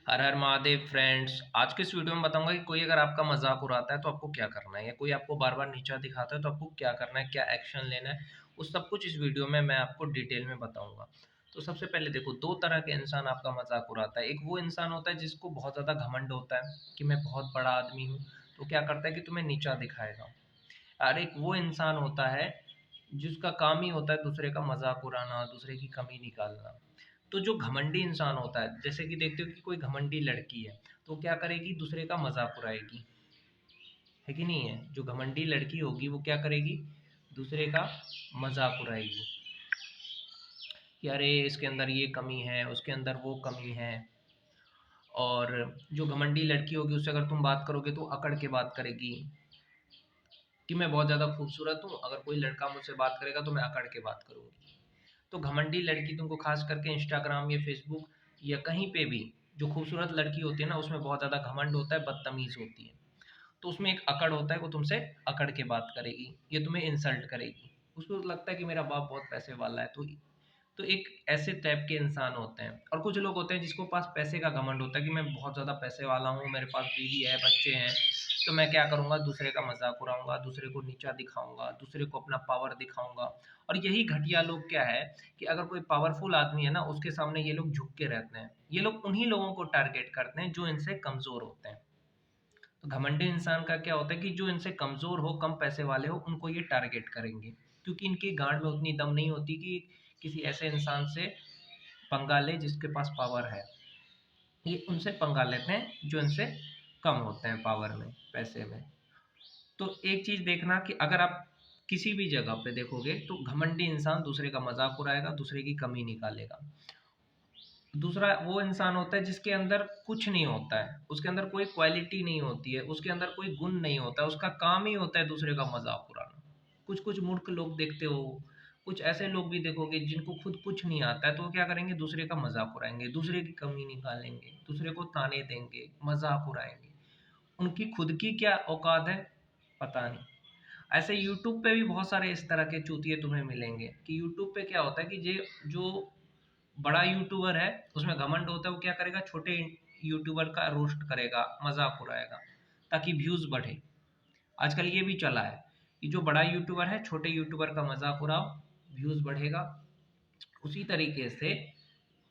हर हर Mahadev friends. आज के इस वीडियो में बताऊंगा कि कोई अगर आपका मजाक उड़ाता है तो आपको क्या करना है, या कोई आपको बार बार नीचा दिखाता है तो आपको क्या करना है, क्या एक्शन लेना है, उस सब कुछ इस वीडियो में मैं आपको डिटेल में बताऊंगा। तो सबसे पहले देखो, दो तरह के इंसान आपका मजाक उड़ाता है। एक वो इंसान होता है जिसको बहुत ज़्यादा घमंड होता है कि मैं बहुत बड़ा आदमी हूँ, तो क्या करता है कि तुम्हें नीचा दिखाएगा। और एक वो इंसान होता है जिसका काम ही होता है दूसरे का मजाक उड़ाना, दूसरे की कमी निकालना। तो जो घमंडी इंसान होता है, जैसे कि देखते हो कि कोई घमंडी लड़की है तो क्या करेगी, दूसरे का मजाक उड़ाएगी, है कि नहीं है। जो घमंडी लड़की होगी वो क्या करेगी, दूसरे का मजाक उड़ाएगी कि अरे इसके अंदर ये कमी है, उसके अंदर वो कमी है। और जो घमंडी लड़की होगी उससे अगर तुम बात करोगे तो अकड़ के बात करेगी कि मैं बहुत ज़्यादा खूबसूरत हूँ, अगर कोई लड़का मुझसे बात करेगा तो मैं अकड़ के बात करूँगी। तो घमंडी लड़की तुमको खास करके इंस्टाग्राम या फेसबुक या कहीं पे भी, जो खूबसूरत लड़की होती है ना, उसमें बहुत ज़्यादा घमंड होता है, बदतमीज़ होती है। तो उसमें एक अकड़ होता है, वो तुमसे अकड़ के बात करेगी, ये तुम्हें इंसल्ट करेगी। उसको लगता है कि मेरा बाप बहुत पैसे वाला है। तो एक ऐसे टाइप के इंसान होते हैं। और कुछ लोग होते हैं जिसको पास पैसे का घमंड होता है कि मैं बहुत ज़्यादा पैसे वाला हूँ, मेरे पास बीवी है, बच्चे हैं, तो मैं क्या करूँगा, दूसरे का मजाक उड़ाऊंगा, दूसरे को नीचा दिखाऊंगा, दूसरे को अपना पावर दिखाऊंगा। और यही घटिया लोग क्या है कि अगर कोई पावरफुल आदमी है ना, उसके सामने ये लोग झुक के रहते हैं। ये लोग उन्हीं लोगों को टारगेट करते हैं जो इनसे कमज़ोर होते हैं। तो घमंडी इंसान का क्या होता है कि जो इनसे कमज़ोर हो, कम पैसे वाले हो, उनको ये टारगेट करेंगे, क्योंकि इनकी गांड में उतनी दम नहीं होती कि किसी ऐसे इंसान से पंगा ले जिसके पास पावर है। ये उनसे पंगा लेते हैं जो इनसे कम होते हैं पावर में, पैसे में। तो एक चीज़ देखना कि अगर आप किसी भी जगह पे देखोगे तो घमंडी इंसान दूसरे का मजाक उड़ाएगा, दूसरे की कमी निकालेगा। दूसरा वो इंसान होता है जिसके अंदर कुछ नहीं होता है, उसके अंदर कोई क्वालिटी नहीं होती है, उसके अंदर कोई गुण नहीं होता है, उसका काम ही होता है दूसरे का मजाक उड़ाना। कुछ कुछ मूर्ख लोग देखते हो, कुछ ऐसे लोग भी देखोगे जिनको खुद कुछ नहीं आता है, तो वो क्या करेंगे, दूसरे का मजाक उड़ाएंगे, दूसरे की कमी निकालेंगे, दूसरे को ताने देंगे, मजाक उड़ाएंगे। उनकी खुद की क्या औकात है, पता नहीं। ऐसे यूट्यूब पे भी बहुत सारे इस तरह के चूतिए तुम्हें मिलेंगे कि यूट्यूब पे क्या होता है कि जो बड़ा यूट्यूबर है उसमें घमंड होता है, वो क्या करेगा, छोटे यूट्यूबर का रोस्ट करेगा, मजाक उड़ाएगा, ताकि व्यूज बढ़े। आजकल ये भी चला है कि जो बड़ा यूट्यूबर है, छोटे यूट्यूबर का मजाक उड़ाओ, व्यूज बढ़ेगा। उसी तरीके से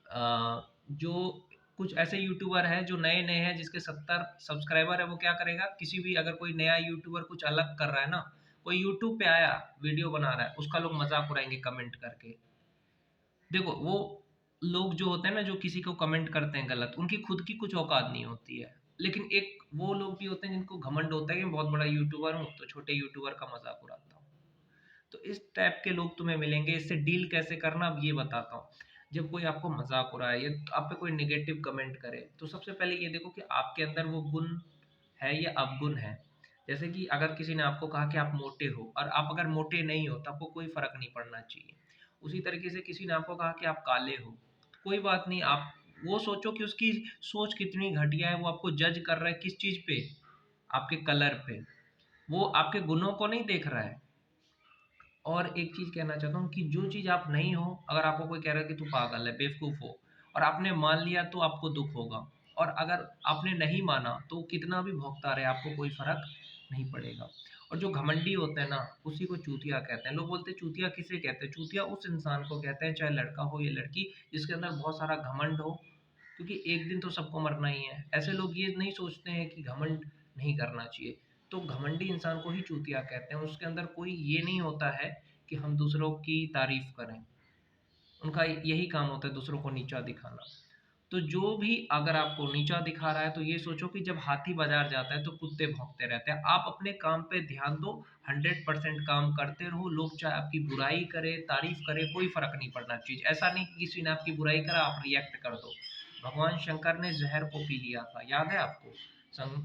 जो कुछ ऐसे यूट्यूबर है जो नए नए हैं, जिसके 70 सब्सक्राइबर है, वो क्या करेगा, किसी भी अगर कोई नया यूट्यूबर कुछ अलग कर रहा है ना, कोई यूट्यूब पे आया वीडियो बना रहा है, उसका लोग मजाक उड़ाएंगे कमेंट करके। देखो वो लोग जो होते हैं ना, जो किसी को कमेंट करते हैं गलत, उनकी खुद की कुछ औकात नहीं होती है। लेकिन एक वो लोग भी होते हैं जिनको घमंड होता है कि मैं बहुत बड़ा यूट्यूबर हूँ, तो छोटे यूट्यूबर का मजाक उड़ाता हूँ। तो इस टाइप के लोग तुम्हें मिलेंगे। इससे डील कैसे करना अब ये बताता हूँ। जब कोई आपको मजाक उड़ाए या आप पे कोई नेगेटिव कमेंट करे, तो सबसे पहले ये देखो कि आपके अंदर वो गुण है या अवगुण है। जैसे कि अगर किसी ने आपको कहा कि आप मोटे हो, और आप अगर मोटे नहीं हो तो आपको कोई फर्क नहीं पड़ना चाहिए। उसी तरीके से किसी ने आपको कहा कि आप काले हो, कोई बात नहीं, आप वो सोचो कि उसकी सोच कितनी घटिया है, वो आपको जज कर रहा है किस चीज़ पे, आपके कलर पे, वो आपके गुणों को नहीं देख रहा है। और एक चीज़ कहना चाहता हूँ कि जो चीज़ आप नहीं हो, अगर आपको कोई कह रहा है कि तू पागल है, बेवकूफ़ हो, और आपने मान लिया तो आपको दुख होगा। और अगर आपने नहीं माना तो कितना भी भौंकता रहे, आपको कोई फ़र्क नहीं पड़ेगा। और जो घमंडी होते हैं ना, उसी को चूतिया कहते हैं। लोग बोलते हैं चूतिया किसे कहते हैं, चूतिया उस इंसान को कहते हैं, चाहे लड़का हो या लड़की, जिसके अंदर बहुत सारा घमंड हो, क्योंकि एक दिन तो सबको मरना ही है। ऐसे लोग ये नहीं सोचते हैं कि घमंड नहीं करना चाहिए। तो घमंडी इंसान को ही चूतिया कहते हैं। उसके अंदर कोई ये नहीं होता है कि हम दूसरों की तारीफ करें, उनका यही काम होता है दूसरों को नीचा दिखाना। तो जो भी अगर आपको नीचा दिखा रहा है, तो ये सोचो कि जब हाथी बाजार जाता है तो कुत्ते भौंकते रहते हैं। आप अपने काम पे ध्यान दो, 100% काम करते रहो। लोग चाहे आपकी बुराई करे, तारीफ करे, कोई फर्क नहीं पड़ना चाहिए। ऐसा नहीं कि किसी ने आपकी बुराई करा आप रिएक्ट कर दो। भगवान शंकर ने जहर को पी लिया था, याद है आपको,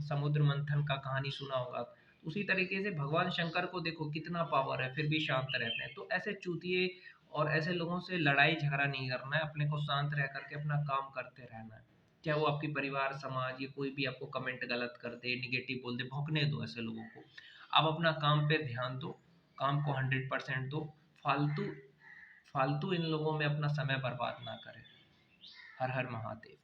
समुद्र मंथन का कहानी सुना होगा। उसी तरीके से भगवान शंकर को देखो कितना पावर है, फिर भी शांत रहते हैं। तो ऐसे चूतिए और ऐसे लोगों से लड़ाई झगड़ा नहीं करना है, अपने को शांत रह करके अपना काम करते रहना है। चाहे वो आपकी परिवार, समाज या कोई भी आपको कमेंट गलत कर दे, निगेटिव बोल दे, भौंकने दो ऐसे लोगों को। आप अपना काम पे ध्यान दो, काम को 100% दो। फालतू फालतू इन लोगों में अपना समय बर्बाद ना करें। हर हर महादेव।